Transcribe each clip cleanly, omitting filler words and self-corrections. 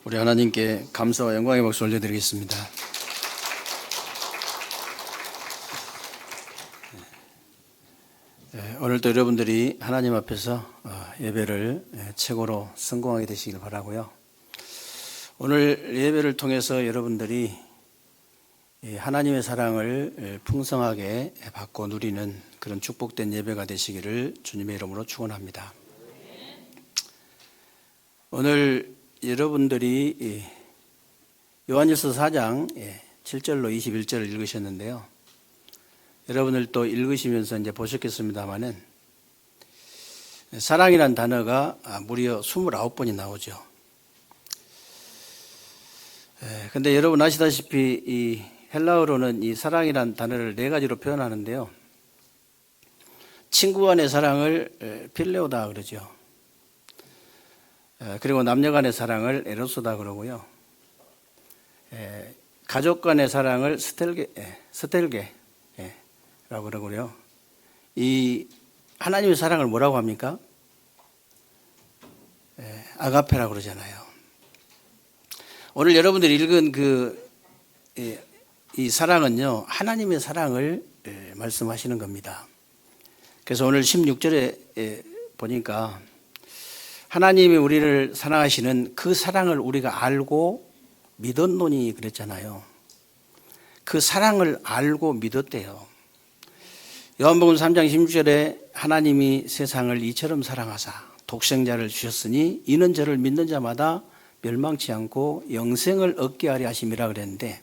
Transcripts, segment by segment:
우리 하나님께 감사와 영광의 박수 올려드리겠습니다. 오늘도 여러분들이 하나님 앞에서 예배를 최고로 성공하게 되시길 바라고요. 오늘 예배를 통해서 여러분들이 하나님의 사랑을 풍성하게 받고 누리는 그런 축복된 예배가 되시기를 주님의 이름으로 축원합니다. 오늘 여러분들이 요한일서 4장 7절로 21절을 읽으셨는데요. 여러분들 또 읽으시면서 이제 보셨겠습니다만은 사랑이란 단어가 무려 29번이 나오죠. 근데 여러분 아시다시피 이 헬라어로는 이 사랑이란 단어를 4가지로 표현하는데요. 친구 간의 사랑을 필레오다 그러죠. 그리고 남녀 간의 사랑을 에로스다 그러고요. 가족 간의 사랑을 스텔게라고 그러고요. 이 하나님의 사랑을 뭐라고 합니까? 아가페라고 그러잖아요. 오늘 여러분들이 읽은 이 사랑은요, 하나님의 사랑을 말씀하시는 겁니다. 그래서 오늘 16절에 보니까 하나님이 우리를 사랑하시는 그 사랑을 우리가 알고 믿었노니 그랬잖아요. 그 사랑을 알고 믿었대요. 요한복음 3장 16절에 하나님이 세상을 이처럼 사랑하사 독생자를 주셨으니 이는 저를 믿는 자마다 멸망치 않고 영생을 얻게 하려 하심이라 그랬는데,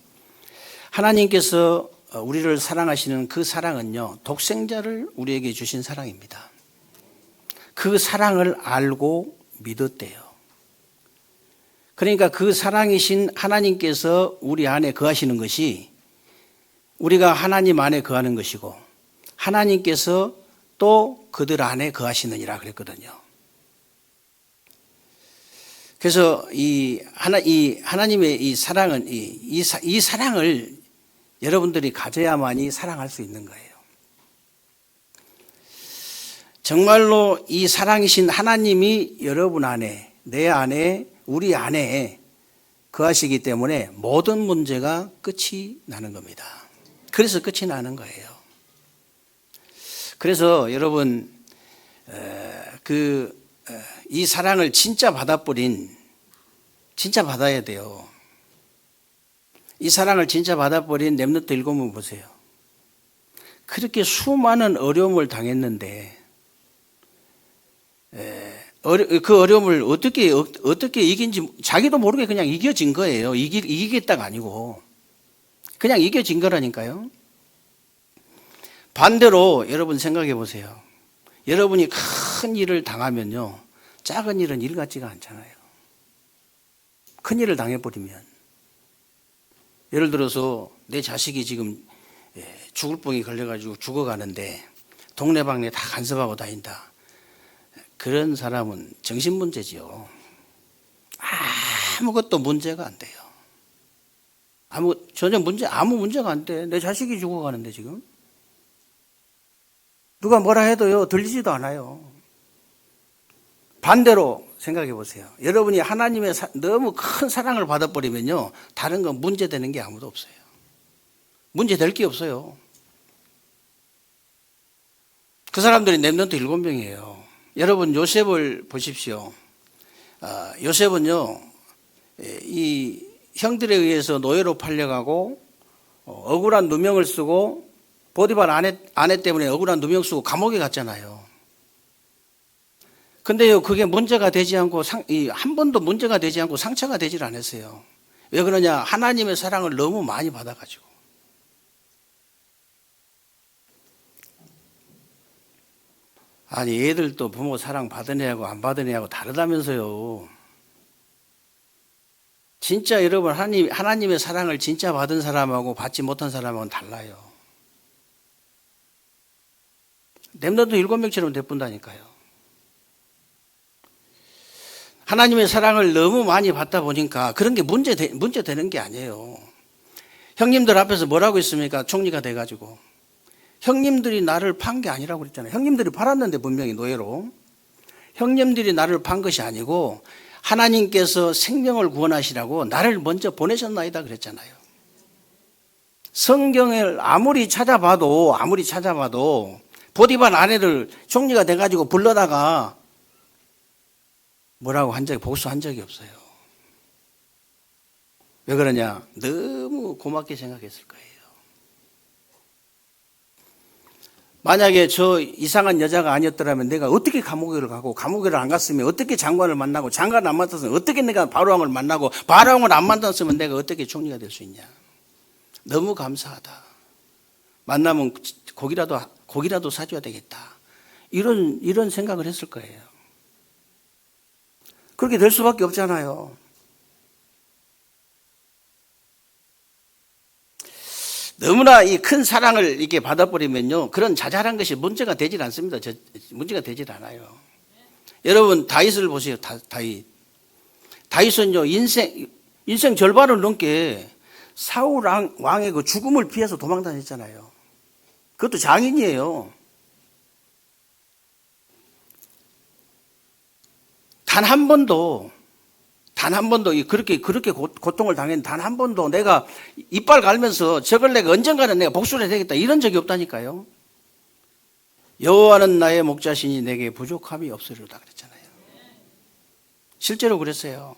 하나님께서 우리를 사랑하시는 그 사랑은요, 독생자를 우리에게 주신 사랑입니다. 그 사랑을 알고 믿었대요. 그러니까 그 사랑이신 하나님께서 우리 안에 거하시는 것이 우리가 하나님 안에 거하는 것이고, 하나님께서 또 그들 안에 거하시느니라 그랬거든요. 그래서 이 하나님의 이 사랑은 이 사랑을 여러분들이 가져야만이 사랑할 수 있는 거예요. 정말로 이 사랑이신 하나님이 여러분 안에, 내 안에, 우리 안에 거하시기 때문에 모든 문제가 끝이 나는 겁니다. 그래서 끝이 나는 거예요. 그래서 여러분 이 사랑을 진짜 받아야 돼요. 이 사랑을 진짜 받아버린 렘넌트 7명 보세요. 그렇게 수많은 어려움을 당했는데 그 어려움을 어떻게 이긴지 자기도 모르게 그냥 이겨진 거예요. 이기겠다가 아니고 그냥 이겨진 거라니까요. 반대로 여러분 생각해 보세요. 여러분이 큰 일을 당하면요, 작은 일은 일 같지가 않잖아요. 큰 일을 당해버리면, 예를 들어서 내 자식이 지금 죽을 병이 걸려가지고 죽어가는데 동네방네 다 간섭하고 다닌다. 그런 사람은 정신문제지요. 아무것도 문제가 안 돼요. 아무 문제가 안 돼. 내 자식이 죽어가는데 지금 누가 뭐라 해도요, 들리지도 않아요. 반대로 생각해 보세요. 여러분이 하나님의 너무 큰 사랑을 받아버리면요, 다른 건 문제되는 게 아무도 없어요. 문제될 게 없어요. 그 사람들이 렘넌트 7명이에요. 여러분 요셉을 보십시오. 요셉은요, 이 형들에 의해서 노예로 팔려가고 억울한 누명을 쓰고 보디발 아내 때문에 억울한 누명 쓰고 감옥에 갔잖아요. 근데요, 그게 문제가 되지 않고 한 번도 문제가 되지 않고 상처가 되질 않았어요. 왜 그러냐? 하나님의 사랑을 너무 많이 받아가지고. 아니, 애들도 부모 사랑 받은 애하고 안 받은 애하고 다르다면서요. 진짜 여러분 하나님의 사랑을 진짜 받은 사람하고 받지 못한 사람하고는 달라요. 렘넌트 7명처럼 돼본다니까요. 하나님의 사랑을 너무 많이 받다 보니까 그런 게 문제 되는 게 아니에요. 형님들 앞에서 뭐라고 했습니까? 총리가 돼가지고. 형님들이 나를 판 게 아니라고 그랬잖아요. 형님들이 팔았는데 분명히 노예로. 형님들이 나를 판 것이 아니고 하나님께서 생명을 구원하시라고 나를 먼저 보내셨나이다 그랬잖아요. 성경을 아무리 찾아봐도 보디발 아내를 총리가 돼가지고 불러다가 뭐라고 한 적이, 복수한 적이 없어요. 왜 그러냐? 너무 고맙게 생각했을 거예요. 만약에 저 이상한 여자가 아니었더라면 내가 어떻게 감옥을 가고, 감옥을 안 갔으면 어떻게 장관을 만나고, 장관을 안 만났으면 어떻게 내가 바로왕을 만나고, 바로왕을 안 만났으면 내가 어떻게 총리가 될 수 있냐. 너무 감사하다. 만나면 고기라도 사줘야 되겠다. 이런 생각을 했을 거예요. 그렇게 될 수밖에 없잖아요. 너무나 이 큰 사랑을 이렇게 받아버리면요, 그런 자잘한 것이 문제가 되질 않습니다. 문제가 되질 않아요. 여러분, 다윗을 보세요. 다윗은요, 인생 절반을 넘게 사울 왕의 그 죽음을 피해서 도망 다녔잖아요. 그것도 장인이에요. 단 한 번도 그렇게 고통을 당했는데 단 한 번도 내가 이빨 갈면서 저걸 내가 언젠가는 내가 복수를 해야겠다 이런 적이 없다니까요. 여호와는 나의 목자시니 내게 부족함이 없으리로다 그랬잖아요. 실제로 그랬어요.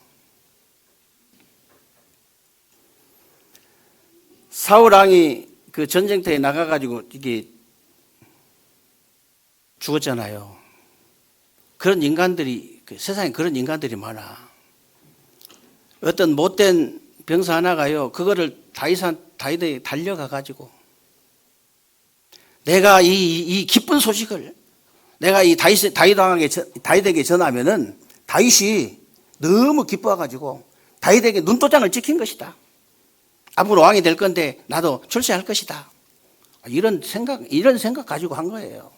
사울 왕이 그 전쟁터에 나가가지고 이게 죽었잖아요. 그런 인간들이, 세상에 그런 인간들이 많아. 어떤 못된 병사 하나가요, 그거를 다윗에 달려가가지고, 내가 이 기쁜 소식을 내가 이 다윗에게 전하면은 다윗이 너무 기뻐가지고 다윗에게 눈도장을 찍힌 것이다. 앞으로 왕이 될 건데 나도 출세할 것이다. 이런 생각 가지고 한 거예요.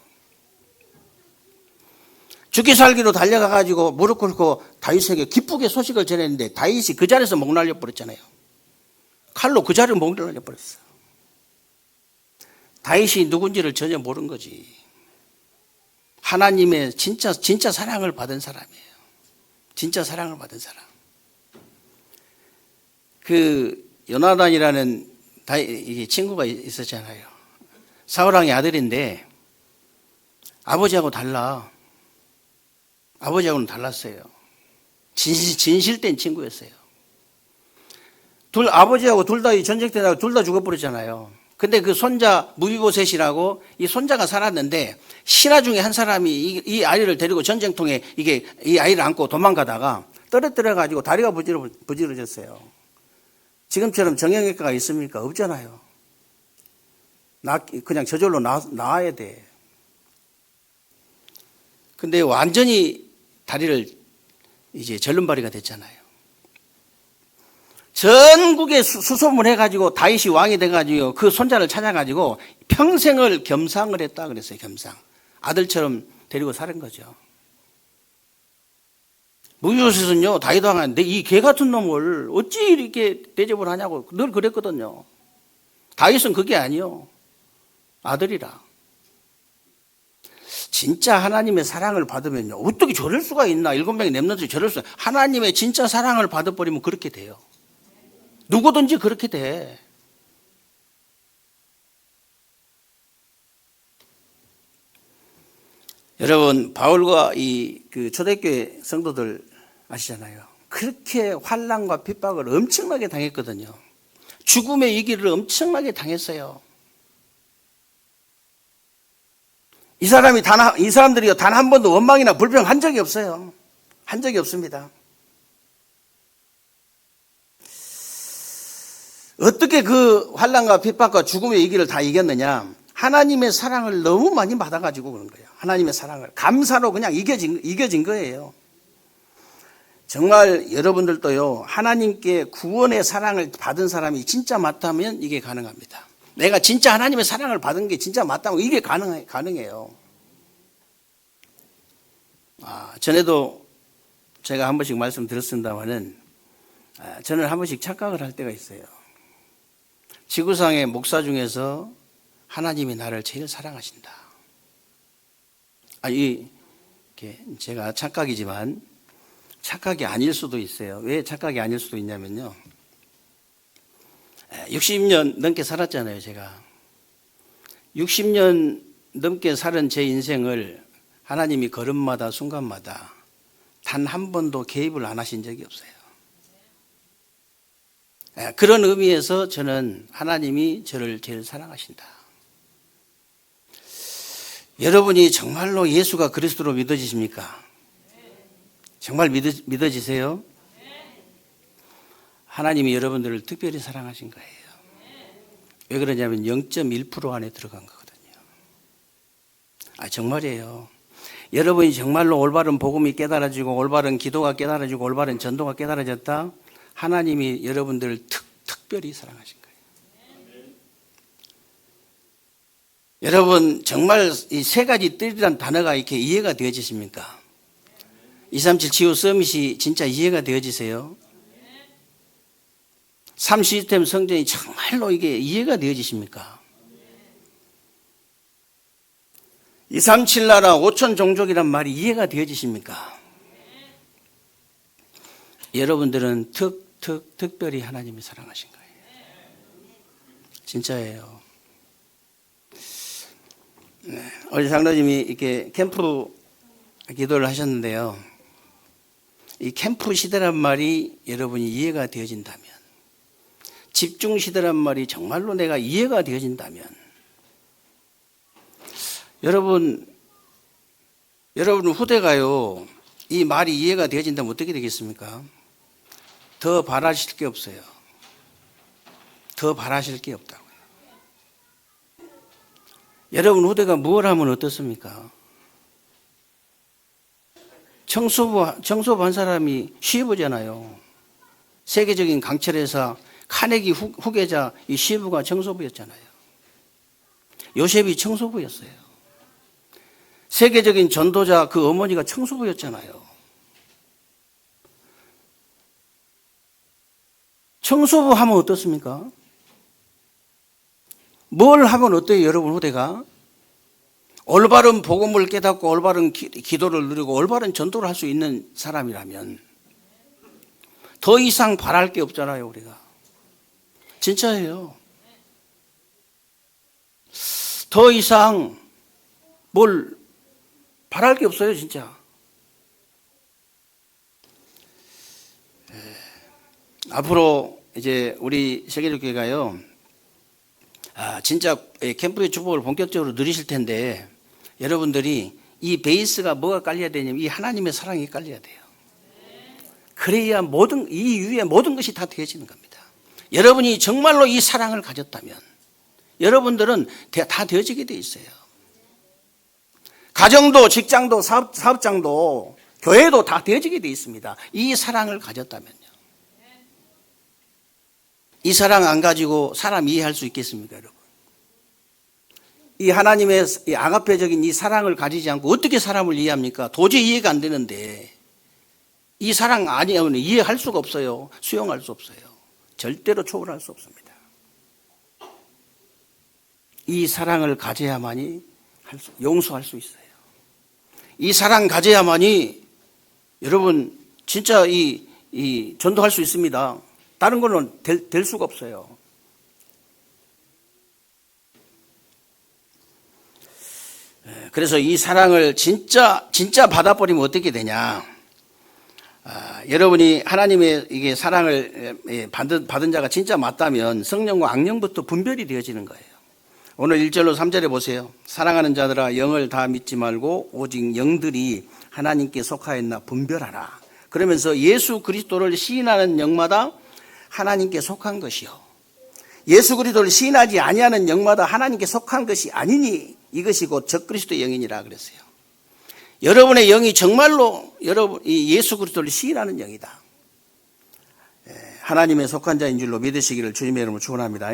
죽기 살기로 달려가가지고 무릎 꿇고 다윗에게 기쁘게 소식을 전했는데 다윗이 그 자리에서 목 날려 버렸잖아요. 칼로 그 자리를 목 날려 버렸어. 다윗이 누군지를 전혀 모른 거지. 하나님의 진짜 사랑을 받은 사람이에요. 진짜 사랑을 받은 사람. 그 요나단이라는 친구가 있었잖아요. 사울왕의 아들인데 아버지하고 달라. 아버지하고는 달랐어요. 진실된 친구였어요. 아버지하고 둘 다 전쟁 때 둘 다 죽어버렸잖아요. 근데 그 손자 무비보셋이라고 이 손자가 살았는데 신하 중에 한 사람이 이 아이를 데리고 전쟁통에 이 아이를 안고 도망가다가 떨어뜨려가지고 다리가 부지러졌어요. 지금처럼 정형외과가 있습니까? 없잖아요. 그냥 저절로 나와야 돼. 근데 완전히 다리를 이제 절름발이가 됐잖아요. 전국에 수소문해가지고 다윗이 왕이 돼가지고 그 손자를 찾아가지고 평생을 겸상을 했다 그랬어요. 겸상. 아들처럼 데리고 사는 거죠. 무비보셋은요, 다윗 왕한테 이 개 같은 놈을 어찌 이렇게 대접을 하냐고 늘 그랬거든요. 다윗은 그게 아니요. 아들이라. 진짜 하나님의 사랑을 받으면요, 어떻게 저럴 수가 있나? 7명의 렘넌트들이 저럴 수가. 하나님의 진짜 사랑을 받아버리면 그렇게 돼요. 누구든지 그렇게 돼. 여러분, 바울과 그 초대교회 성도들 아시잖아요. 그렇게 환난과 핍박을 엄청나게 당했거든요. 죽음의 위기를 엄청나게 당했어요. 이 사람들이 단 한 번도 원망이나 불평한 적이 없어요. 한 적이 없습니다. 어떻게 그 환난과 핍박과 죽음의 위기를 다 이겼느냐? 하나님의 사랑을 너무 많이 받아가지고 그런 거예요. 하나님의 사랑을 감사로 그냥 이겨진 거예요. 정말 여러분들도요, 하나님께 구원의 사랑을 받은 사람이 진짜 맞다면 이게 가능합니다. 내가 진짜 하나님의 사랑을 받은 게 진짜 맞다면 이게 가능해요. 전에도 제가 한 번씩 말씀드렸습니다만은, 저는 한 번씩 착각을 할 때가 있어요. 지구상의 목사 중에서 하나님이 나를 제일 사랑하신다. 제가 착각이지만 착각이 아닐 수도 있어요. 왜 착각이 아닐 수도 있냐면요. 60년 넘게 살았잖아요, 제가. 60년 넘게 살은 제 인생을 하나님이 걸음마다 순간마다 단 한 번도 개입을 안 하신 적이 없어요. 그런 의미에서 저는 하나님이 저를 제일 사랑하신다. 여러분이 정말로 예수가 그리스도로 믿어지십니까? 정말 믿어지세요? 하나님이 여러분들을 특별히 사랑하신 거예요. 왜 그러냐면 0.1% 안에 들어간 거거든요. 정말이에요. 여러분이 정말로 올바른 복음이 깨달아지고 올바른 기도가 깨달아지고 올바른 전도가 깨달아졌다. 하나님이 여러분들을 특별히 사랑하신 거예요. 여러분 정말 이 세 가지 뜰이라는 단어가 이렇게 이해가 되어지십니까? 237 지오 서밋이 진짜 이해가 되어지세요? 3시스템 성전이 정말로 이게 이해가 되어지십니까? 237 나라 5천 종족이란 말이 이해가 되어지십니까? 여러분들은 특별히 하나님이 사랑하신 거예요. 진짜예요. 어제 장로님이 이렇게 캠프 기도를 하셨는데요. 이 캠프 시대란 말이 여러분이 이해가 되어진다면, 집중 시대란 말이 정말로 내가 이해가 되어진다면, 여러분 후대가요, 이 말이 이해가 되어진다면 어떻게 되겠습니까? 더 바라실 게 없어요. 더 바라실 게 없다고요. 여러분 후대가 무엇 하면 어떻습니까? 청소부 한 사람이 시부잖아요. 세계적인 강철회사 카네기 후계자 이 시부가 청소부였잖아요. 요셉이 청소부였어요. 세계적인 전도자 그 어머니가 청소부였잖아요. 청소부 하면 어떻습니까? 뭘 하면 어때요, 여러분 후대가? 올바른 복음을 깨닫고 올바른 기도를 누리고 올바른 전도를 할 수 있는 사람이라면 더 이상 바랄 게 없잖아요, 우리가. 진짜예요. 더 이상 뭘 바랄 게 없어요, 진짜. 앞으로 이제 우리 세계적교회가요, 진짜 캠프의 축복을 본격적으로 누리실 텐데, 여러분들이 이 베이스가 뭐가 깔려야 되냐면 이 하나님의 사랑이 깔려야 돼요. 그래야 이 위에 모든 것이 다 되어지는 겁니다. 여러분이 정말로 이 사랑을 가졌다면 여러분들은 다 되어지게 돼 있어요. 가정도, 직장도, 사업장도, 교회도 다 되어지게 돼 있습니다. 이 사랑을 가졌다면요. 이 사랑 안 가지고 사람 이해할 수 있겠습니까, 여러분? 이 하나님의 이 아가페적인 이 사랑을 가지지 않고 어떻게 사람을 이해합니까? 도저히 이해가 안 되는데, 이 사랑 아니면 이해할 수가 없어요. 수용할 수 없어요. 절대로 초월할 수 없습니다. 이 사랑을 가져야만이 용서할 수 있어요. 이 사랑 가져야만이 여러분 진짜 이 전도할 수 있습니다. 다른 거는 될 수가 없어요. 그래서 이 사랑을 진짜 받아버리면 어떻게 되냐? 여러분이 하나님의 이게 사랑을 받은 자가 진짜 맞다면 성령과 악령부터 분별이 되어지는 거예요. 오늘 1절로 3절에 보세요. 사랑하는 자들아 영을 다 믿지 말고 오직 영들이 하나님께 속하였나 분별하라. 그러면서 예수 그리스도를 시인하는 영마다 하나님께 속한 것이요, 예수 그리스도를 시인하지 아니하는 영마다 하나님께 속한 것이 아니니 이것이 곧 적그리스도의 영이니라 그랬어요. 여러분의 영이 정말로 이 예수 그리스도를 시인하는 영이다. 하나님의 속한 자인 줄로 믿으시기를 주님의 이름으로 축원합니다.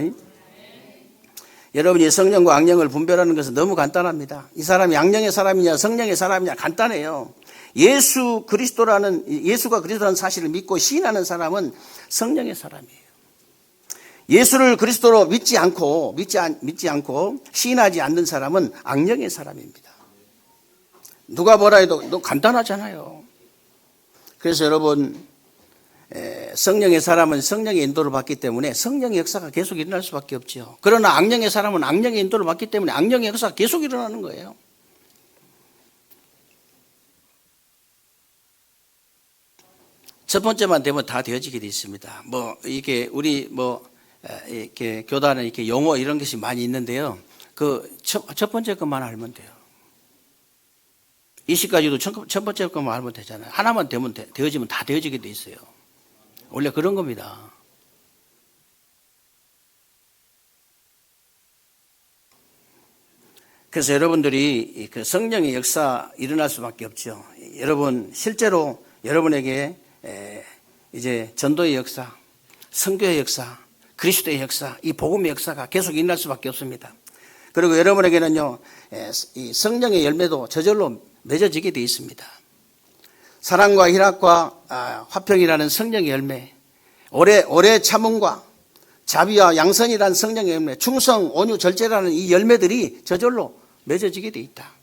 여러분이 성령과 악령을 분별하는 것은 너무 간단합니다. 이 사람이 악령의 사람이냐 성령의 사람이냐 간단해요. 예수가 그리스도라는 사실을 믿고 시인하는 사람은 성령의 사람이에요. 예수를 그리스도로 믿지 않고 시인하지 않는 사람은 악령의 사람입니다. 누가 뭐라 해도 간단하잖아요. 그래서 여러분, 성령의 사람은 성령의 인도를 받기 때문에 성령의 역사가 계속 일어날 수밖에 없죠. 그러나 악령의 사람은 악령의 인도를 받기 때문에 악령의 역사가 계속 일어나는 거예요. 첫 번째만 되면 다 되어지게 되어 있습니다. 이게 우리 이렇게 교단은 이렇게 용어 이런 것이 많이 있는데요. 첫 번째 것만 알면 돼요. 20가지도 첫 번째 것만 알면 되잖아요. 하나만 되어지면 다 되어지게 돼 있어요. 원래 그런 겁니다. 그래서 여러분들이 그 성령의 역사 일어날 수밖에 없죠. 여러분 실제로 여러분에게 이제 전도의 역사, 선교의 역사, 그리스도의 역사, 이 복음의 역사가 계속 일어날 수밖에 없습니다. 그리고 여러분에게는요, 이 성령의 열매도 저절로 맺어지게 되어 있습니다. 사랑과 희락과 화평이라는 성령의 열매, 오래 참음과 자비와 양선이라는 성령의 열매, 충성, 온유, 절제라는 이 열매들이 저절로 맺어지게 되어 있다.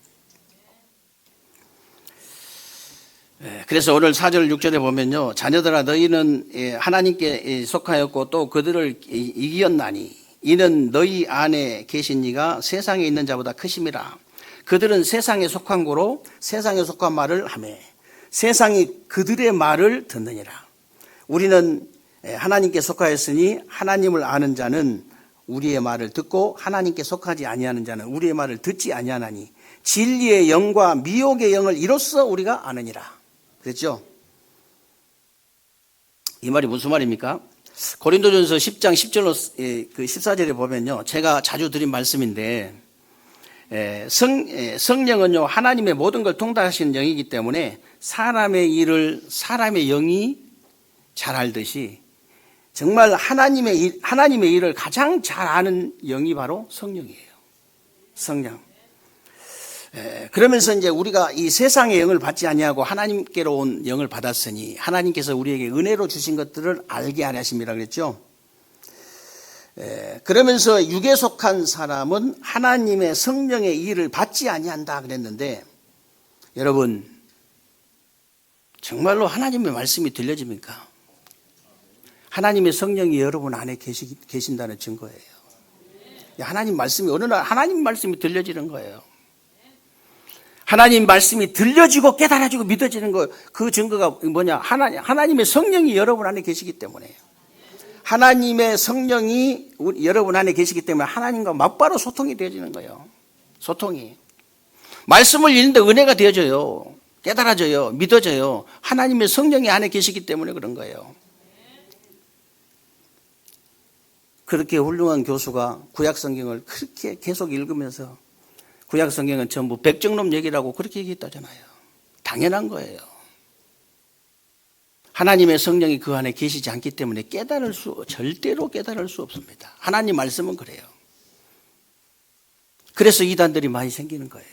그래서 오늘 4절 6절에 보면요, 자녀들아 너희는 하나님께 속하였고 또 그들을 이기었나니 이는 너희 안에 계신 이가 세상에 있는 자보다 크심이라. 그들은 세상에 속한 고로 세상에 속한 말을 하며 세상이 그들의 말을 듣느니라. 우리는 하나님께 속하였으니 하나님을 아는 자는 우리의 말을 듣고 하나님께 속하지 아니하는 자는 우리의 말을 듣지 아니하나니 진리의 영과 미혹의 영을 이로써 우리가 아느니라. 그랬죠? 이 말이 무슨 말입니까? 고린도전서 10장 10절로 14절에 보면요, 제가 자주 드린 말씀인데 성령은요 하나님의 모든 걸 통달하시는 영이기 때문에 사람의 일을 사람의 영이 잘 알듯이 정말 하나님의 일을 가장 잘 아는 영이 바로 성령이에요. 성령. 그러면서 이제 우리가 이 세상의 영을 받지 아니하고 하나님께로 온 영을 받았으니 하나님께서 우리에게 은혜로 주신 것들을 알게 하려 하심이라 그랬죠. 그러면서 육에 속한 사람은 하나님의 성령의 일을 받지 아니한다 그랬는데, 여러분 정말로 하나님의 말씀이 들려집니까? 하나님의 성령이 여러분 안에 계신다는 증거예요. 하나님 말씀이 어느 날 하나님 말씀이 들려지는 거예요. 하나님 말씀이 들려지고 깨달아지고 믿어지는 거, 그 증거가 뭐냐? 하나님의 성령이 여러분 안에 계시기 때문에요. 하나님의 성령이 여러분 안에 계시기 때문에 하나님과 막바로 소통이 되어지는 거예요. 소통이. 말씀을 읽는데 은혜가 되어져요. 깨달아져요. 믿어져요. 하나님의 성령이 안에 계시기 때문에 그런 거예요. 그렇게 훌륭한 교수가 구약 성경을 그렇게 계속 읽으면서 구약 성경은 전부 백정놈 얘기라고 그렇게 얘기했다잖아요. 당연한 거예요. 하나님의 성령이 그 안에 계시지 않기 때문에 절대로 깨달을 수 없습니다. 하나님 말씀은 그래요. 그래서 이단들이 많이 생기는 거예요.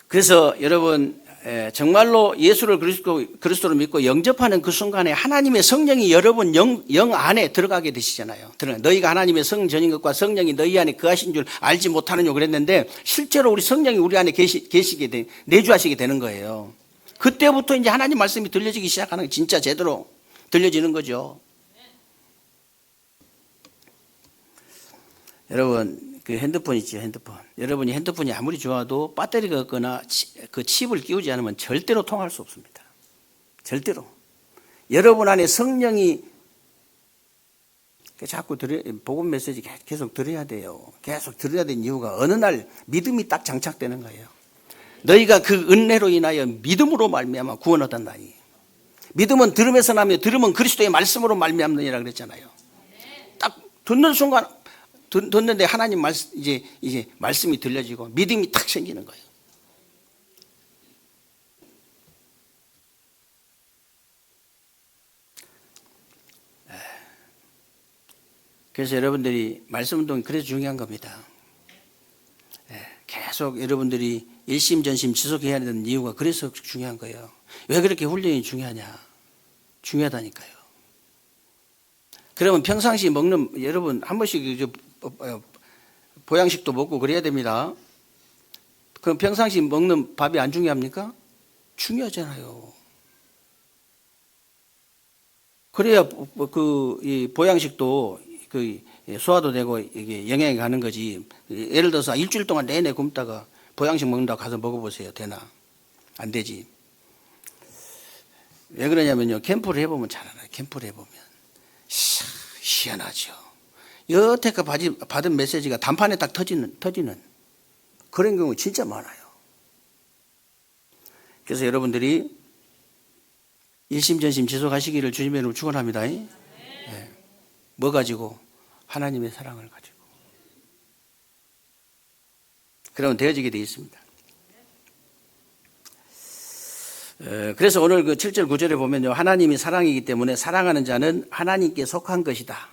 그래서 여러분 정말로 예수를 그리스도로 믿고 영접하는 그 순간에 하나님의 성령이 여러분 영 안에 들어가게 되시잖아요. 너희가 하나님의 성전인 것과 성령이 너희 안에 거하신 줄 알지 못하느냐 그랬는데 실제로 우리 성령이 우리 안에 내주하시게 되는 거예요. 그때부터 이제 하나님 말씀이 들려지기 시작하는, 진짜 제대로 들려지는 거죠. 여러분 그 핸드폰 있죠, 핸드폰. 여러분이 핸드폰이 아무리 좋아도 배터리가 없거나 그 칩을 끼우지 않으면 절대로 통할 수 없습니다. 절대로. 여러분 안에 성령이 자꾸 복음 메시지 계속 들어야 돼요. 계속 들어야 되는 이유가 어느 날 믿음이 딱 장착되는 거예요. 너희가 그 은혜로 인하여 믿음으로 말미암아 구원 얻었나니. 믿음은 들음에서 나며 들음은 그리스도의 말씀으로 말미암느니라 그랬잖아요. 딱 듣는 순간 듣는데 하나님 말씀 이제 말씀이 들려지고 믿음이 탁 생기는 거예요. 그래서 여러분들이 말씀 운동이 그래서 중요한 겁니다. 계속 여러분들이 일심전심 지속해야 되는 이유가 그래서 중요한 거예요. 왜 그렇게 훈련이 중요하냐? 중요하다니까요. 그러면 평상시 먹는, 여러분 한 번씩 보양식도 먹고 그래야 됩니다. 그럼 평상시 먹는 밥이 안 중요합니까? 중요하잖아요. 그래야 이 보양식도 소화도 되고 이게 영양이 가는 거지. 예를 들어서 일주일 동안 내내 굶다가 보양식 먹는다고 가서 먹어보세요. 되나? 안 되지. 왜 그러냐면요. 캠프를 해보면 잘 알아요. 캠프를 해보면. 희한하죠. 여태까지 받은 메시지가 단판에 딱 터지는 그런 경우 진짜 많아요. 그래서 여러분들이 일심전심 지속하시기를 주님의 이름으로 축원합니다. 네. 뭐 가지고? 하나님의 사랑을 가지고. 그러면 되어지게 되어 있습니다. 그래서 오늘 그 7절 9절에 보면요. 하나님이 사랑이기 때문에 사랑하는 자는 하나님께 속한 것이다.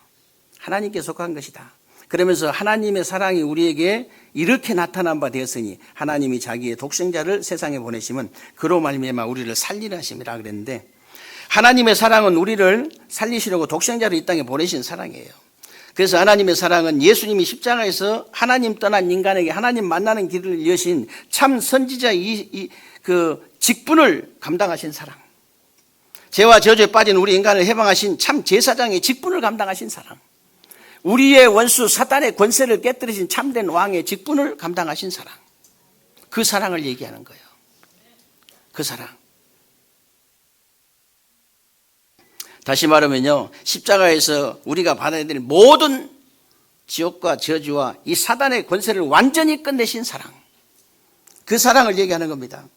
하나님께 속한 것이다. 그러면서 하나님의 사랑이 우리에게 이렇게 나타난 바 되었으니 하나님이 자기의 독생자를 세상에 보내시면 그로 말미암아 우리를 살리려 하심이라 그랬는데, 하나님의 사랑은 우리를 살리시려고 독생자를 이 땅에 보내신 사랑이에요. 그래서 하나님의 사랑은 예수님이 십자가에서 하나님 떠난 인간에게 하나님 만나는 길을 여신 참 선지자 그 직분을 감당하신 사랑, 죄와 저주에 빠진 우리 인간을 해방하신 참 제사장의 직분을 감당하신 사랑, 우리의 원수 사단의 권세를 깨뜨리신 참된 왕의 직분을 감당하신 사랑, 그 사랑을 얘기하는 거예요. 그 사랑. 다시 말하면요, 십자가에서 우리가 받아야 될 모든 지옥과 저주와 이 사단의 권세를 완전히 끝내신 사랑, 그 사랑을 얘기하는 겁니다.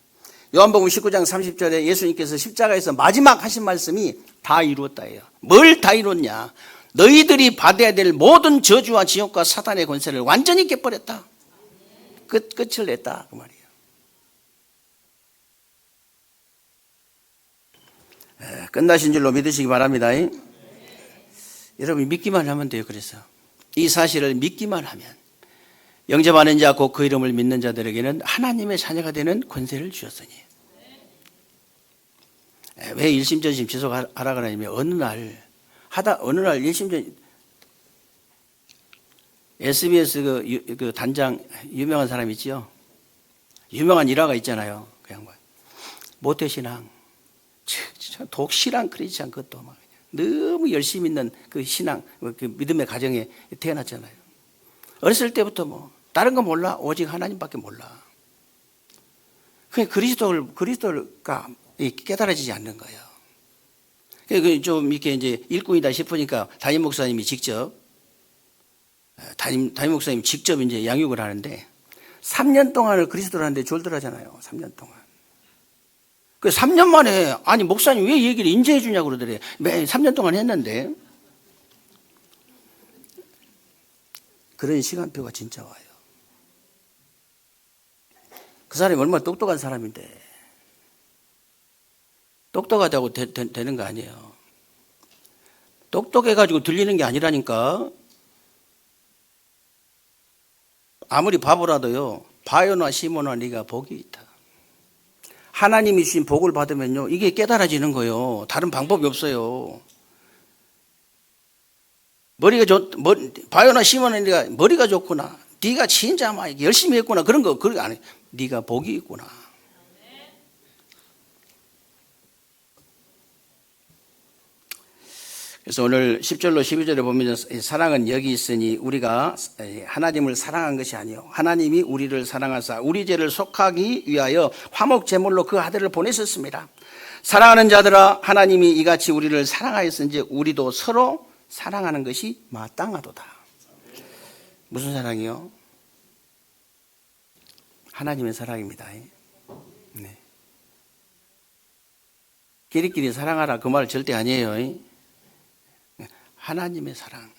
요한복음 19장 30절에 예수님께서 십자가에서 마지막 하신 말씀이 다 이루었다예요. 뭘 다 이뤘냐? 너희들이 받아야 될 모든 저주와 지옥과 사단의 권세를 완전히 깨버렸다. 끝을 냈다 그 말이에요. 끝나신 줄로 믿으시기 바랍니다. 여러분이 믿기만 하면 돼요. 그래서 이 사실을 믿기만 하면 영접하는 자 곧 그 이름을 믿는 자들에게는 하나님의 자녀가 되는 권세를 주셨으니. 왜 일심전심 지속하라 그러냐면 어느 날 일심전 SBS 그 단장 유명한 사람 있지요. 유명한 일화가 있잖아요. 그 양반 모태신앙, 독신앙 크리스찬, 그것도 막 너무 열심히 있는 그 신앙, 그 믿음의 가정에 태어났잖아요. 어렸을 때부터 뭐 다른 거 몰라, 오직 하나님밖에 몰라. 그냥 그리스도가 깨달아지지 않는 거예요. 좀 이렇게 이제 일꾼이다 싶으니까 담임 목사님이 직접 이제 양육을 하는데 3년 동안을 그리스도를 하는데 졸들하잖아요. 3년 동안. 그 3년 만에 아니 목사님 왜 얘기를 인제해 주냐고 그러더래. 매 3년 동안 했는데 그런 시간표가 진짜 와요. 그 사람이 얼마나 똑똑한 사람인데 똑똑하다고 되는 거 아니에요. 똑똑해가지고 들리는 게 아니라니까. 아무리 바보라도요, 바요나 시모나 네가 복이 있다. 하나님이 주신 복을 받으면요, 이게 깨달아지는 거예요. 다른 방법이 없어요. 바요나 시모나 네가 머리가 좋구나, 네가 진짜 막 열심히 했구나, 그런 거 안 해. 네가 복이 있구나. 그래서 오늘 10절로 12절에 보면 사랑은 여기 있으니 우리가 하나님을 사랑한 것이 아니요 하나님이 우리를 사랑하사 우리 죄를 속하기 위하여 화목 제물로 그 아들을 보내셨습니다. 사랑하는 자들아, 하나님이 이같이 우리를 사랑하였은지 우리도 서로 사랑하는 것이 마땅하도다. 무슨 사랑이요? 하나님의 사랑입니다. 네. 끼리끼리 사랑하라 그 말 절대 아니에요. 하나님의 사랑.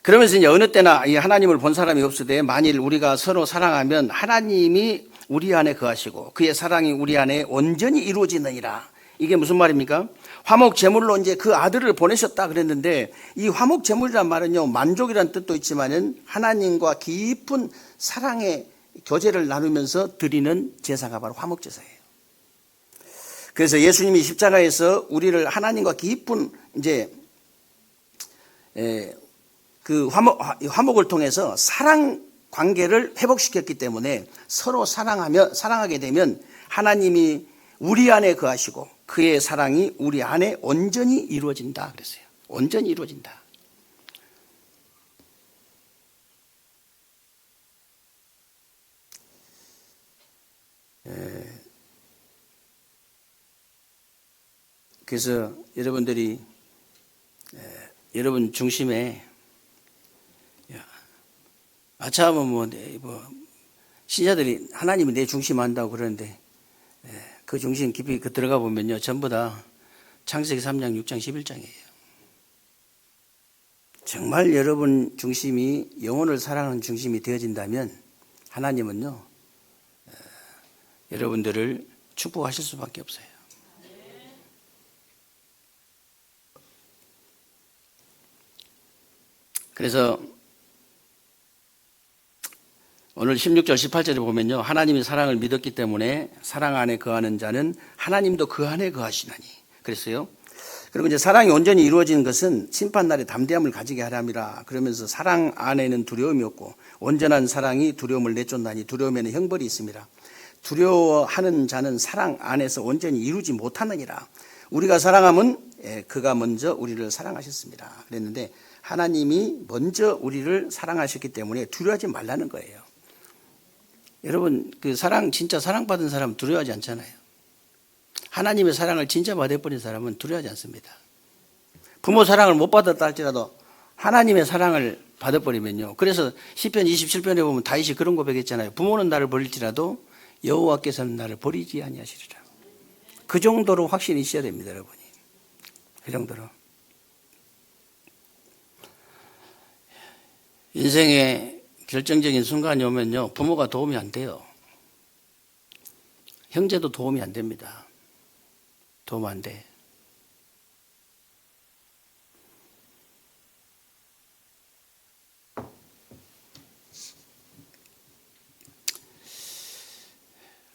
그러면서 이제 어느 때나 이 하나님을 본 사람이 없으되 만일 우리가 서로 사랑하면 하나님이 우리 안에 거하시고 그의 사랑이 우리 안에 온전히 이루어지느니라. 이게 무슨 말입니까? 화목 제물로 이제 그 아들을 보내셨다 그랬는데 이 화목 제물이란 말은요, 만족이란 뜻도 있지만은 하나님과 깊은 사랑의 교제를 나누면서 드리는 제사가 바로 화목 제사예요. 그래서 예수님이 십자가에서 우리를 하나님과 깊은 이제 그 화목을 통해서 사랑 관계를 회복시켰기 때문에 서로 사랑하게 되면 하나님이 우리 안에 거하시고 그의 사랑이 우리 안에 온전히 이루어진다 그랬어요. 온전히 이루어진다. 그래서 여러분들이 여러분 중심에 아차하면 뭐 신자들이 하나님이 내 중심 한다고 그러는데 그 중심 깊이 들어가 보면요 전부 다 창세기 3장 6장 11장이에요. 정말 여러분 중심이 영혼을 사랑하는 중심이 되어진다면 하나님은요 여러분들을 축복하실 수밖에 없어요. 그래서 오늘 16절 18절에 보면요 하나님이 사랑을 믿었기 때문에 사랑 안에 거하는 자는 하나님도 그 안에 거하시나니 그랬어요. 그리고 이제 사랑이 온전히 이루어지는 것은 심판날에 담대함을 가지게 하람이라 그러면서 사랑 안에는 두려움이 없고 온전한 사랑이 두려움을 내쫓나니 두려움에는 형벌이 있습니다. 두려워하는 자는 사랑 안에서 온전히 이루지 못하느니라. 우리가 사랑하면 그가 먼저 우리를 사랑하셨습니다. 그랬는데 하나님이 먼저 우리를 사랑하셨기 때문에 두려워하지 말라는 거예요. 여러분 그 사랑 진짜 사랑받은 사람은 두려워하지 않잖아요. 하나님의 사랑을 진짜 받아버린 사람은 두려워하지 않습니다. 부모 사랑을 못 받았다 할지라도 하나님의 사랑을 받아버리면요. 그래서 시편 27편에 보면 다윗이 그런 고백했잖아요. 부모는 나를 버릴지라도 여호와께서는 나를 버리지 아니하시리라. 그 정도로 확신이 있어야 됩니다, 여러분이. 그 정도로. 인생의 결정적인 순간이 오면요. 부모가 도움이 안 돼요. 형제도 도움이 안 됩니다. 도움 안 돼.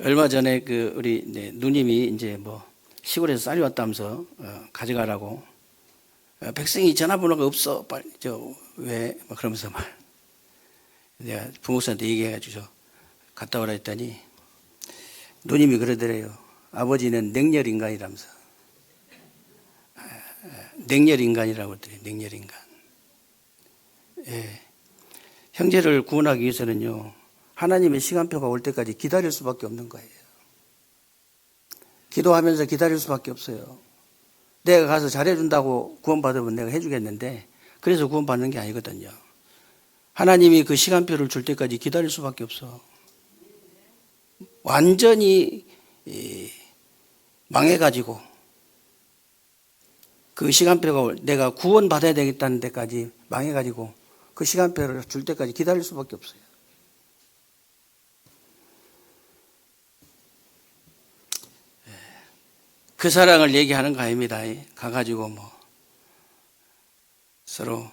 얼마 전에 그 우리 누님이 이제 뭐 시골에서 쌀이 왔다면서 가져가라고 백성이 전화번호가 없어 빨리 왜 그러면서 막 내가 부목사한테 얘기해가지고 갔다 오라 했더니 누님이 그러더래요. 아버지는 냉혈인간이라면서 냉혈인간이라고 그러더래요. 냉혈인간. 예. 형제를 구원하기 위해서는요 하나님의 시간표가 올 때까지 기다릴 수밖에 없는 거예요. 기도하면서 기다릴 수밖에 없어요. 내가 가서 잘해준다고 구원받으면 내가 해주겠는데 그래서 구원받는 게 아니거든요. 하나님이 그 시간표를 줄 때까지 기다릴 수밖에 없어. 완전히 망해가지고 그 시간표가 내가 구원받아야 되겠다는 데까지 망해가지고 그 시간표를 줄 때까지 기다릴 수밖에 없어요. 그 사랑을 얘기하는 거 아닙니다. 가가지고 뭐 서로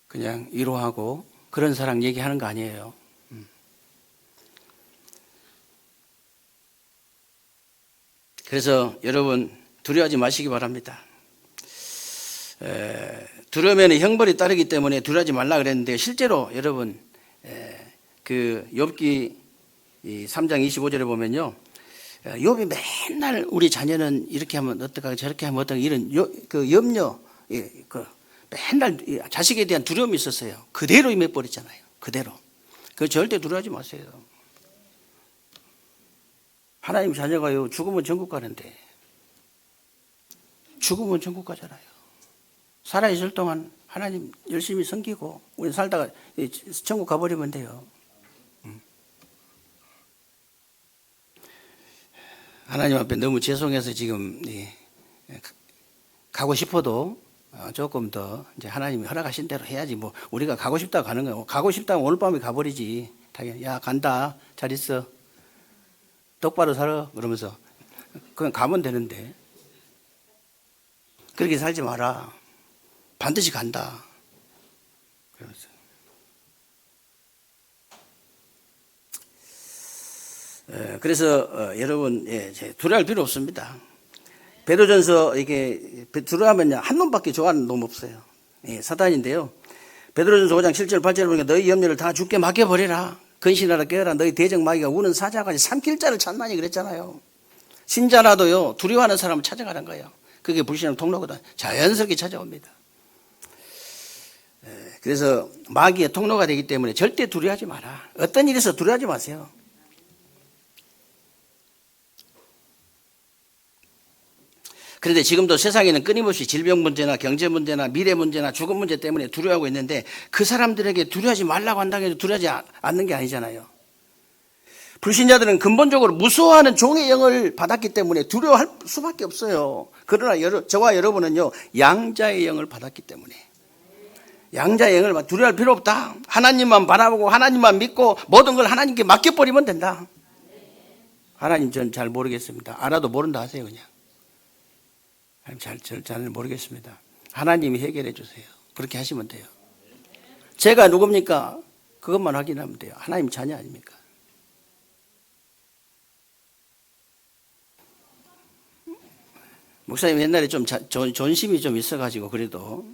그냥 위로하고 그런 사랑 얘기하는 거 아니에요. 그래서 여러분 두려워하지 마시기 바랍니다. 두려우면 형벌이 따르기 때문에 두려워하지 말라 그랬는데 실제로 여러분 그 욥기 3장 25절에 보면요. 욥이 맨날 우리 자녀는 이렇게 하면 어떡하고 저렇게 하면 어떡하고 이런 그 염려 그 맨날 자식에 대한 두려움이 있었어요. 그대로 임해버렸잖아요. 그대로. 그 절대 두려워하지 마세요. 하나님 자녀가요 죽으면 천국 가는데 죽으면 천국 가잖아요. 살아있을 동안 하나님 열심히 섬기고 우리 살다가 천국 가버리면 돼요. 하나님 앞에 너무 죄송해서 지금 가고 싶어도 조금 더 이제 하나님이 허락하신 대로 해야지 뭐 우리가 가고 싶다고 가는 거예요. 가고 싶다면 오늘 밤에 가버리지. 당연히 야 간다 잘 있어 똑바로 살아 그러면서 그냥 가면 되는데 그렇게 살지 마라. 반드시 간다. 그러면서 그래서 여러분 두려워할 필요 없습니다. 베드로전서 이게 두려워하면 한 놈밖에 좋아하는 놈 없어요. 사단인데요. 베드로전서 5장 7절 8절 보니까 너희 염려를 다 주께 맡겨버리라. 근신하라 깨어라. 너희 대적 마귀가 우는 사자까지 삼킬 자를 찾나니 그랬잖아요. 신자라도요 두려워하는 사람을 찾아가는 거예요. 그게 불신앙 통로거든. 자연스럽게 찾아옵니다. 그래서 마귀의 통로가 되기 때문에 절대 두려워하지 마라. 어떤 일에서 두려워하지 마세요. 그런데 지금도 세상에는 끊임없이 질병 문제나 경제 문제나 미래 문제나 죽음 문제 때문에 두려워하고 있는데 그 사람들에게 두려워하지 말라고 한다고 해도 두려워하지 않는 게 아니잖아요. 불신자들은 근본적으로 무서워하는 종의 영을 받았기 때문에 두려워할 수밖에 없어요. 그러나 저와 여러분은요 양자의 영을 받았기 때문에 양자의 영을 두려워할 필요 없다. 하나님만 바라보고 하나님만 믿고 모든 걸 하나님께 맡겨버리면 된다. 하나님 전 잘 모르겠습니다. 알아도 모른다 하세요 그냥. 잘 모르겠습니다. 하나님이 해결해 주세요. 그렇게 하시면 돼요. 제가 누굽니까? 그것만 확인하면 돼요. 하나님 자녀 아닙니까? 목사님 옛날에 좀 존심이 좀 있어가지고 그래도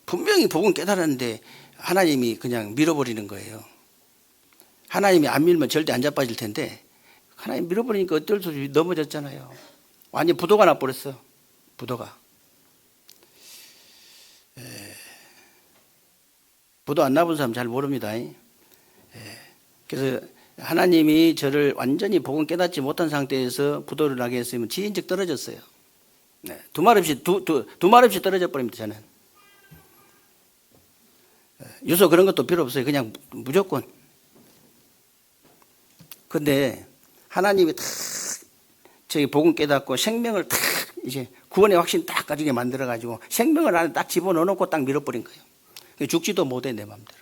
분명히 복음 깨달았는데 하나님이 그냥 밀어버리는 거예요. 하나님이 안 밀면 절대 안 자빠질 텐데 하나님 밀어버리니까 어쩔 수 없이 넘어졌잖아요. 완전 부도가 나버렸어. 부도가. 부도 안 나본 사람 잘 모릅니다. 그래서 하나님이 저를 완전히 복음 깨닫지 못한 상태에서 부도를 나게 했으면 지인적 떨어졌어요. 두 말 없이 떨어져 버립니다. 저는 유서 그런 것도 필요 없어요. 그냥 무조건. 근데 하나님이 탁 저희 복음 깨닫고 생명을 탁 이제 구원의 확신 딱 가지게 만들어 가지고 생명을 안에 딱 집어넣어 놓고 딱 밀어버린 거예요. 죽지도 못해 내 마음대로.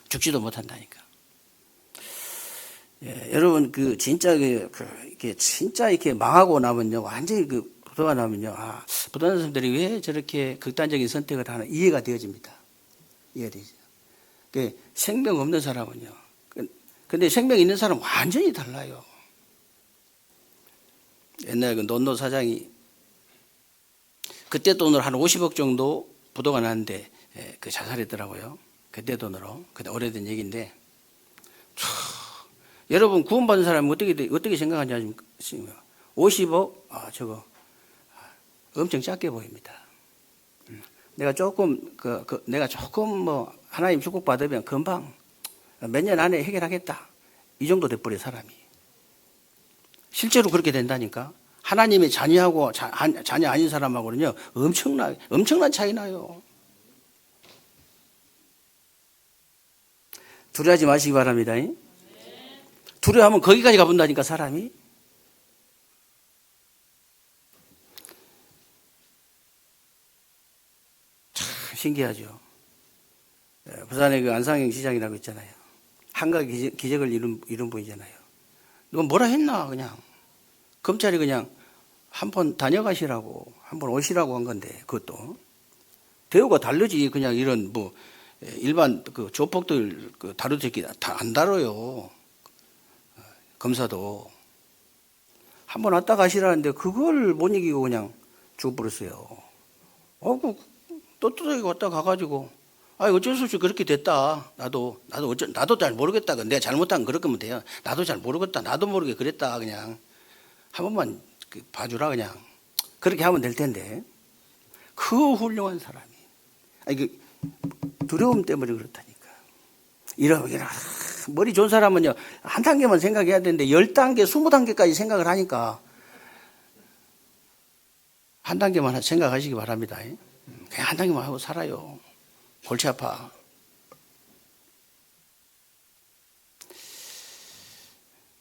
죽지도 못한다니까. 여러분 진짜 진짜 이렇게 망하고 나면요 완전히 부도가 나면요 부도난 사람들이 왜 저렇게 극단적인 선택을 하나 이해가 되어집니다. 이해되죠. 생명 없는 사람은요. 근데 생명 있는 사람은 완전히 달라요. 옛날에 논노 사장이 그때 돈으로 한 50억 정도 부도가 났는데 자살했더라고요. 그때 돈으로. 그때 오래된 얘기인데 여러분 구원받은 사람은 어떻게 생각하는지 아십니까? 50억? 저거 엄청 작게 보입니다. 내가 조금 하나님 축복 받으면 금방 몇 년 안에 해결하겠다. 이 정도 돼버려 사람이. 실제로 그렇게 된다니까. 하나님의 자녀하고 자녀 아닌 사람하고는요 엄청난 차이 나요. 두려워하지 마시기 바랍니다. 두려워하면 거기까지 가본다니까 사람이. 참 신기하죠. 부산에 안상형 시장이라고 있잖아요. 한가 기적을 이룬 분이잖아요. 누가 뭐라 했나 그냥. 검찰이 그냥 한 번 다녀가시라고 한 번 오시라고 한 건데 그것도 대우가 다르지. 그냥 이런 일반 조폭들 다루새끼 다 안 다뤄요. 검사도 한 번 왔다 가시라는데 그걸 못 이기고 그냥 죽어버렸어요. 떳떳하게 왔다 가가지고 어쩔 수 없이 그렇게 됐다. 나도 잘 모르겠다. 내가 잘못한 그럴 거면 돼요. 나도 잘 모르겠다. 나도 모르게 그랬다. 그냥 한 번만 봐주라 그냥. 그렇게 하면 될 텐데. 그 훌륭한 사람이. 두려움 때문에 그렇다니까. 이러면 머리 좋은 사람은요 한 단계만 생각해야 되는데 10단계, 20단계까지 생각을 하니까 한 단계만 생각하시기 바랍니다. 그냥 한 단계만 하고 살아요. 골치 아파.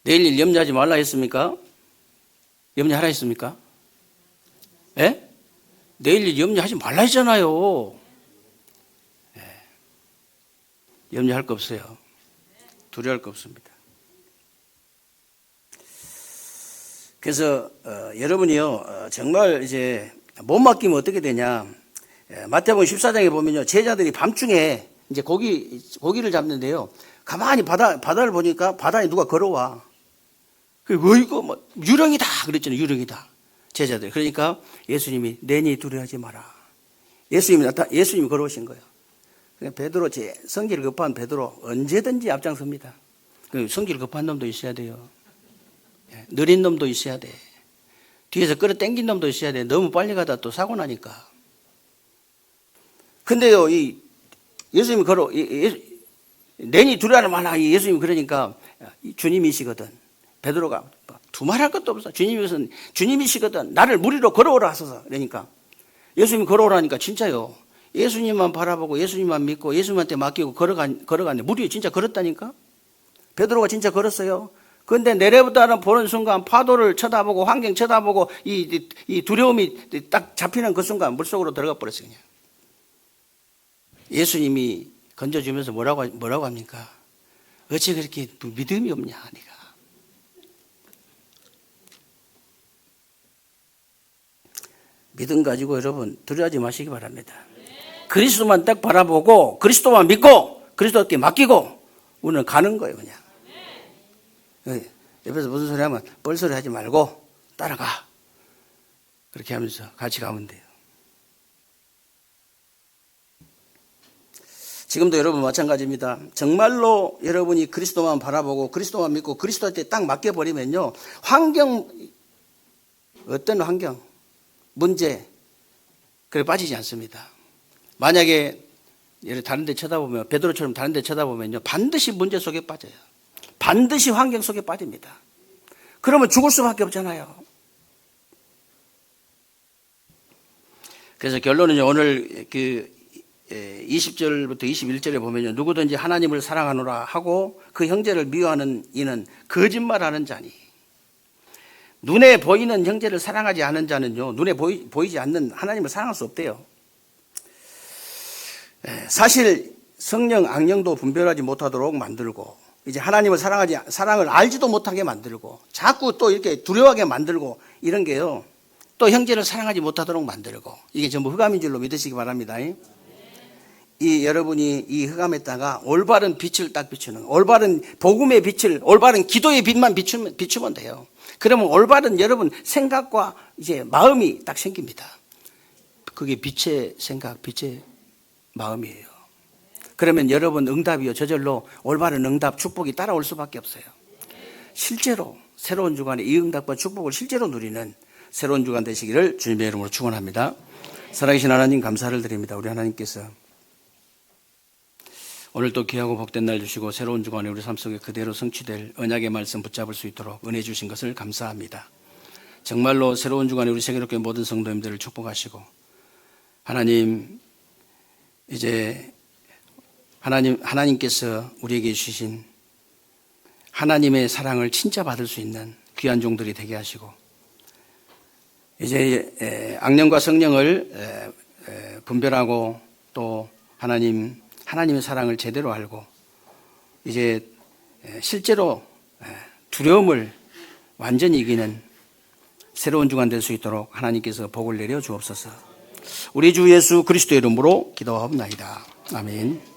내일 일 염려하지 말라 했습니까? 염려하라 했습니까? 예? 내일 일 염려하지 말라 했잖아요. 염려할 거 없어요. 두려워할 거 없습니다. 그래서 여러분이요 정말 이제 못 맡기면 어떻게 되냐? 마태복음 14장에 보면요 제자들이 밤중에 이제 고기를 잡는데요. 가만히 바다를 보니까 바다에 누가 걸어와. 뭐 이거 뭐 유령이다 그랬잖아요. 유령이다. 제자들. 그러니까 예수님이 내니 두려워하지 마라. 예수님이 걸어오신 거예요. 베드로 성질 급한 베드로 언제든지 앞장섭니다. 성질 급한 놈도 있어야 돼요. 느린 놈도 있어야 돼. 뒤에서 끌어당긴 놈도 있어야 돼. 너무 빨리 가다 또 사고 나니까. 근데요, 예수님이 내니 두려워하지 마라. 예수님이 그러니까 주님이시거든. 베드로가 두말할 것도 없어. 주님이시거든. 나를 무리로 걸어오라 하소서. 그러니까 예수님이 걸어오라니까 진짜요. 예수님만 바라보고 예수님만 믿고 예수님한테 맡기고 걸어갔네. 무리에 진짜 걸었다니까. 베드로가 진짜 걸었어요. 그런데 내려보다는 보는 순간 파도를 쳐다보고 환경 쳐다보고 이 두려움이 딱 잡히는 그 순간 물속으로 들어가 버렸어요. 그냥. 예수님이 건져주면서 뭐라고 합니까? 어찌 그렇게 믿음이 없냐, 네가. 믿음 가지고 여러분 두려워하지 마시기 바랍니다. 그리스도만 딱 바라보고 그리스도만 믿고 그리스도께 맡기고 우리는 가는 거예요. 그냥. 옆에서 무슨 소리 하면 뻘소리 하지 말고 따라가. 그렇게 하면서 같이 가면 돼요. 지금도 여러분 마찬가지입니다. 정말로 여러분이 그리스도만 바라보고 그리스도만 믿고 그리스도한테 딱 맡겨버리면요. 어떤 환경, 문제, 그래 빠지지 않습니다. 만약에 다른 데 쳐다보면, 베드로처럼 다른 데 쳐다보면요. 반드시 문제 속에 빠져요. 반드시 환경 속에 빠집니다. 그러면 죽을 수밖에 없잖아요. 그래서 결론은 오늘 20절부터 21절에 보면요. 누구든지 하나님을 사랑하노라 하고 그 형제를 미워하는 이는 거짓말하는 자니. 눈에 보이는 형제를 사랑하지 않은 자는요. 눈에 보이지 않는 하나님을 사랑할 수 없대요. 사실 성령, 악령도 분별하지 못하도록 만들고 이제 하나님을 사랑을 알지도 못하게 만들고 자꾸 또 이렇게 두려워하게 만들고 이런 게요. 또 형제를 사랑하지 못하도록 만들고 이게 전부 흑암인 줄로 믿으시기 바랍니다. 여러분이 이 흑암에다가 올바른 빛을 딱 비추는 올바른 복음의 빛을 올바른 기도의 빛만 비추면 돼요. 그러면 올바른 여러분 생각과 이제 마음이 딱 생깁니다. 그게 빛의 생각, 빛의 마음이에요. 그러면 여러분 응답이요. 저절로 올바른 응답, 축복이 따라올 수밖에 없어요. 실제로 새로운 주간에 이 응답과 축복을 실제로 누리는 새로운 주간 되시기를 주님의 이름으로 축원합니다. 살아계신 하나님 감사를 드립니다. 우리 하나님께서 오늘 또 귀하고 복된 날 주시고 새로운 주간에 우리 삶 속에 그대로 성취될 언약의 말씀 붙잡을 수 있도록 은혜 주신 것을 감사합니다. 정말로 새로운 주간에 우리 세계롭게 모든 성도님들을 축복하시고 하나님 이제 하나님께서 우리에게 주신 하나님의 사랑을 진짜 받을 수 있는 귀한 종들이 되게 하시고 이제 악령과 성령을 분별하고 또 하나님의 사랑을 제대로 알고 이제 실제로 두려움을 완전히 이기는 새로운 주간 될 수 있도록 하나님께서 복을 내려 주옵소서. 우리 주 예수 그리스도의 이름으로 기도하옵나이다. 아멘.